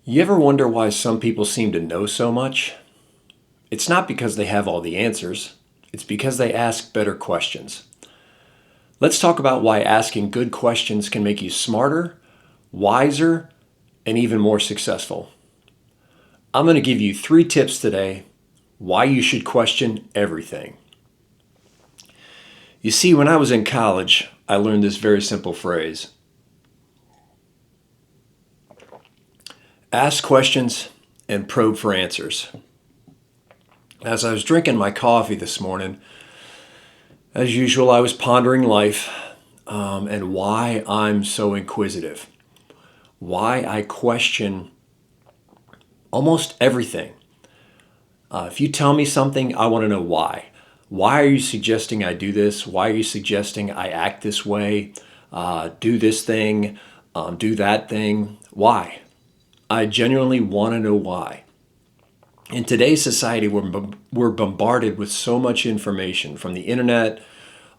You ever wonder why some people seem to know so much? It's not because they have all the answers, it's because they ask better questions. Let's talk about why asking good questions can make you smarter, wiser, and even more successful. I'm going to give you 3 tips today why you should question everything. You see, when I was in college, I learned this very simple phrase: ask questions and probe for answers. As I was drinking my coffee this morning, as usual, I was pondering life and why I'm so inquisitive, why I question almost everything. If you tell me something, I want to know why. Why are you suggesting I do this? Why are you suggesting I act this way, do this thing, do that thing? Why? I genuinely want to know why. In today's society, we're bombarded with so much information from the internet,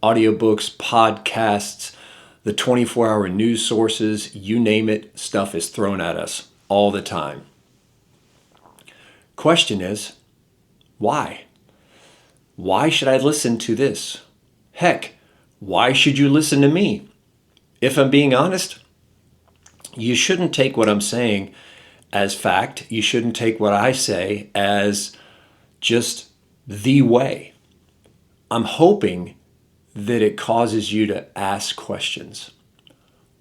audiobooks, podcasts, the 24-hour news sources, you name it, stuff is thrown at us all the time. Question is, why? Why should I listen to this? Heck, why should you listen to me? If I'm being honest, you shouldn't take what I'm saying as fact. You shouldn't take what I say as just the way. I'm hoping that it causes you to ask questions.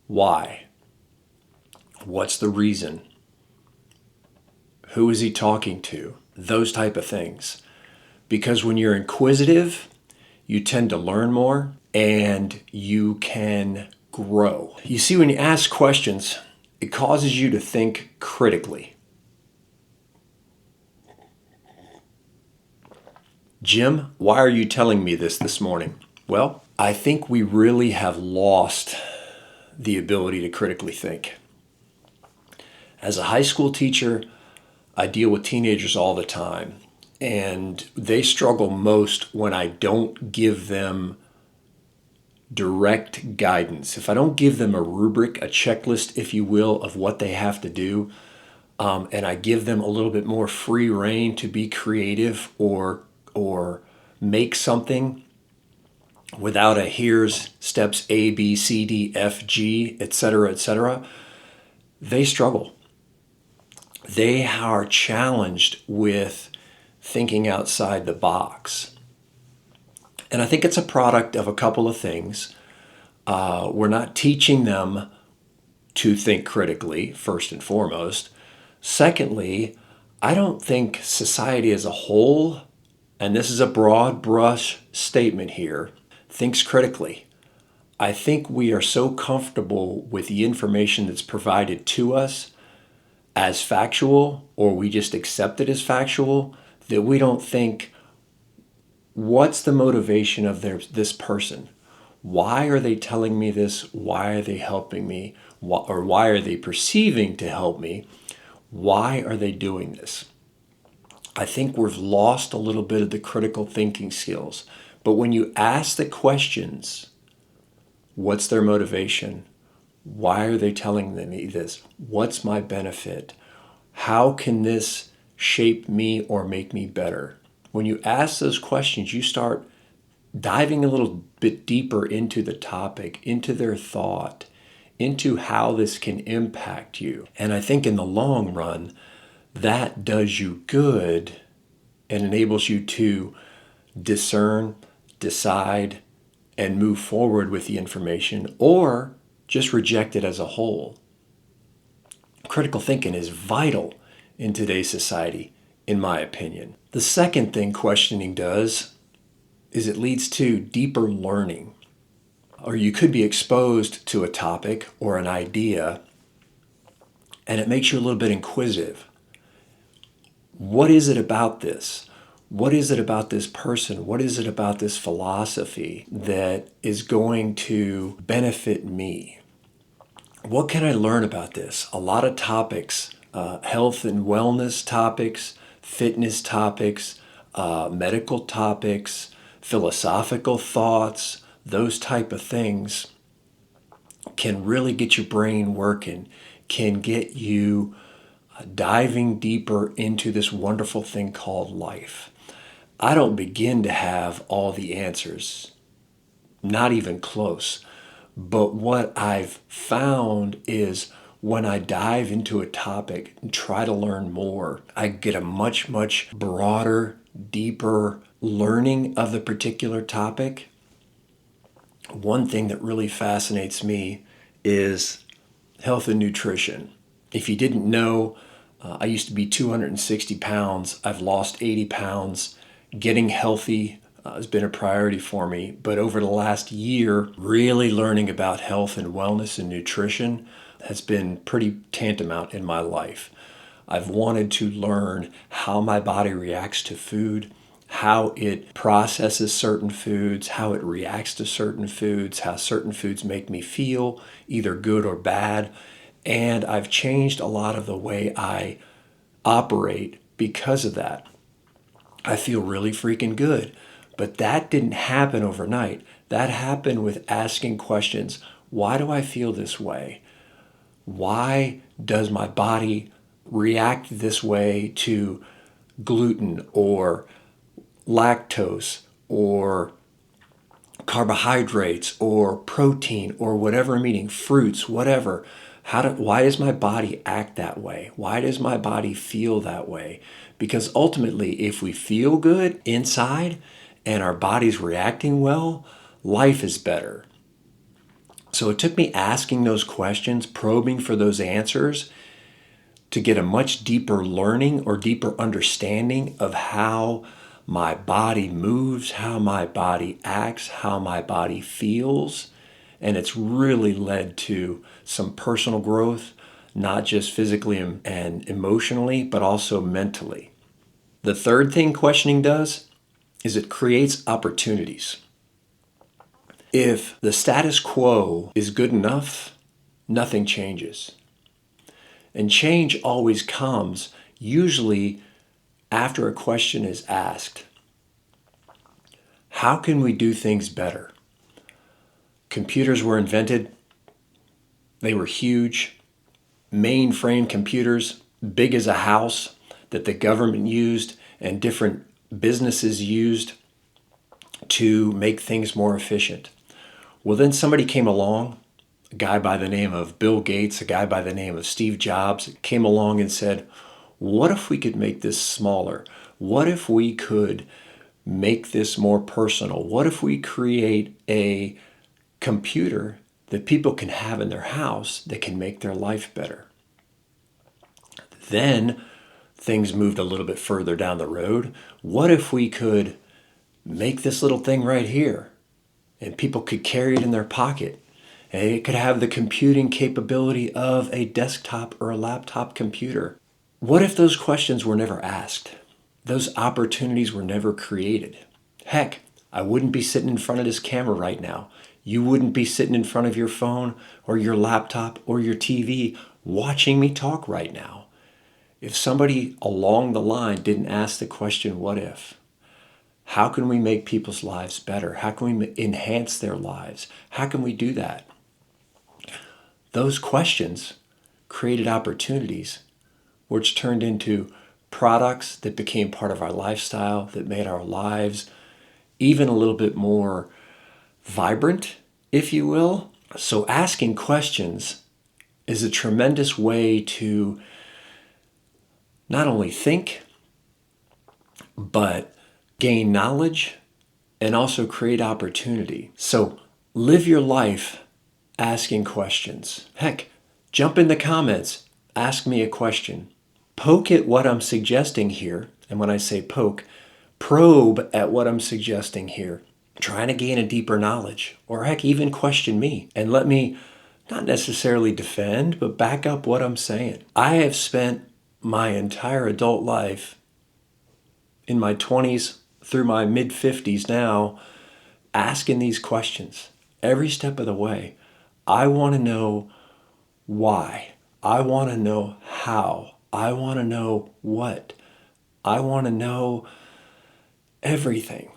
Why? What's the reason? Who is he talking to? Those type of things. Because when you're inquisitive, you tend to learn more and you can grow. You see, when you ask questions, it causes you to think critically. Jim, why are you telling me this morning? Well, I think we really have lost the ability to critically think. As a high school teacher, I deal with teenagers all the time, and they struggle most when I don't give them direct guidance. If I don't give them a rubric, a checklist, if you will, of what they have to do, and I give them a little bit more free rein to be creative or make something without a here's steps A, B, C, D, F, G, etc., they struggle. They are challenged with thinking outside the box. And I think it's a product of a couple of things. We're not teaching them to think critically, first and foremost. Secondly, I don't think society as a whole, and this is a broad brush statement here, thinks critically. I think we are so comfortable with the information that's provided to us as factual, or we just accept it as factual, that we don't think, what's the motivation of this person? Why are they telling me this? Why are they helping me? Or why are they perceiving to help me? Why are they doing this? I think we've lost a little bit of the critical thinking skills. But when you ask the questions, what's their motivation? Why are they telling me this? What's my benefit? How can this shape me or make me better? When you ask those questions, you start diving a little bit deeper into the topic, into their thought, into how this can impact you. And I think in the long run, that does you good and enables you to discern, decide, and move forward with the information, or just reject it as a whole. Critical thinking is vital in today's society, in my opinion. The second thing questioning does is it leads to deeper learning. Or you could be exposed to a topic or an idea, and it makes you a little bit inquisitive. What is it about this? What is it about this person? What is it about this philosophy that is going to benefit me? What can I learn about this? A lot of topics, health and wellness topics, fitness topics, medical topics, philosophical thoughts, those type of things can really get your brain working, can get you diving deeper into this wonderful thing called life. I don't begin to have all the answers, not even close. But what I've found is when I dive into a topic and try to learn more, I get a much, much broader, deeper learning of the particular topic. One thing that really fascinates me is health and nutrition. If you didn't know, I used to be 260 pounds. I've lost 80 pounds. Getting healthy has been a priority for me. But over the last year, really learning about health and wellness and nutrition has been pretty tantamount in my life. I've wanted to learn how my body reacts to food, how it processes certain foods, how it reacts to certain foods, how certain foods make me feel, either good or bad. And I've changed a lot of the way I operate because of that. I feel really freaking good. But that didn't happen overnight. That happened with asking questions. Why do I feel this way? Why does my body react this way to gluten or lactose or carbohydrates or protein or whatever I'm eating, fruits, whatever? Why does my body act that way? Why does my body feel that way? Because ultimately, if we feel good inside and our body's reacting well, life is better. So it took me asking those questions, probing for those answers, to get a much deeper learning or deeper understanding of how my body moves, how my body acts, how my body feels. And it's really led to some personal growth, not just physically and emotionally, but also mentally. The third thing questioning does is it creates opportunities. If the status quo is good enough, nothing changes. And change always comes, usually after a question is asked. How can we do things better? Computers were invented. They were huge. Mainframe computers, big as a house, that the government used and different businesses used to make things more efficient. Well, then somebody came along, a guy by the name of Bill Gates, a guy by the name of Steve Jobs, came along and said, what if we could make this smaller? What if we could make this more personal? What if we create a computer that people can have in their house that can make their life better? Then things moved a little bit further down the road. What if we could make this little thing right here and people could carry it in their pocket? And it could have the computing capability of a desktop or a laptop computer. What if those questions were never asked? Those opportunities were never created. Heck, I wouldn't be sitting in front of this camera right now. You wouldn't be sitting in front of your phone or your laptop or your TV watching me talk right now. If somebody along the line didn't ask the question, what if? How can we make people's lives better? How can we enhance their lives? How can we do that? Those questions created opportunities, which turned into products that became part of our lifestyle, that made our lives even a little bit more vibrant, if you will. So asking questions is a tremendous way to not only think, but gain knowledge and also create opportunity. So live your life asking questions. Heck, jump in the comments, ask me a question. Poke at what I'm suggesting here. And when I say poke, probe at what I'm suggesting here. Trying to gain a deeper knowledge, or heck, even question me and let me not necessarily defend, but back up what I'm saying. I have spent my entire adult life in my 20s through my mid 50s now asking these questions every step of the way. I want to know why. I want to know how. I want to know what. I want to know everything.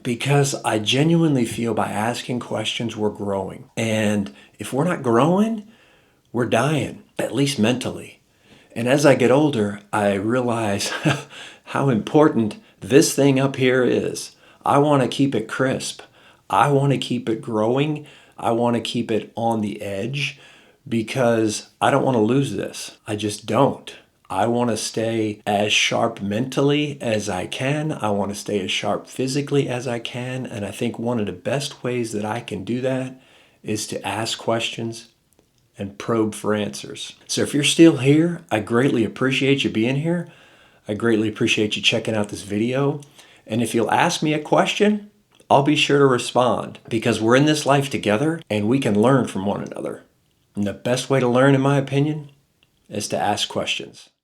Because I genuinely feel by asking questions, we're growing. And if we're not growing, we're dying, at least mentally. And as I get older, I realize how important this thing up here is. I want to keep it crisp. I want to keep it growing. I want to keep it on the edge because I don't want to lose this. I just don't. I want to stay as sharp mentally as I can. I want to stay as sharp physically as I can. And I think one of the best ways that I can do that is to ask questions and probe for answers. So if you're still here, I greatly appreciate you being here. I greatly appreciate you checking out this video. And if you'll ask me a question, I'll be sure to respond because we're in this life together and we can learn from one another. And the best way to learn, in my opinion, is to ask questions.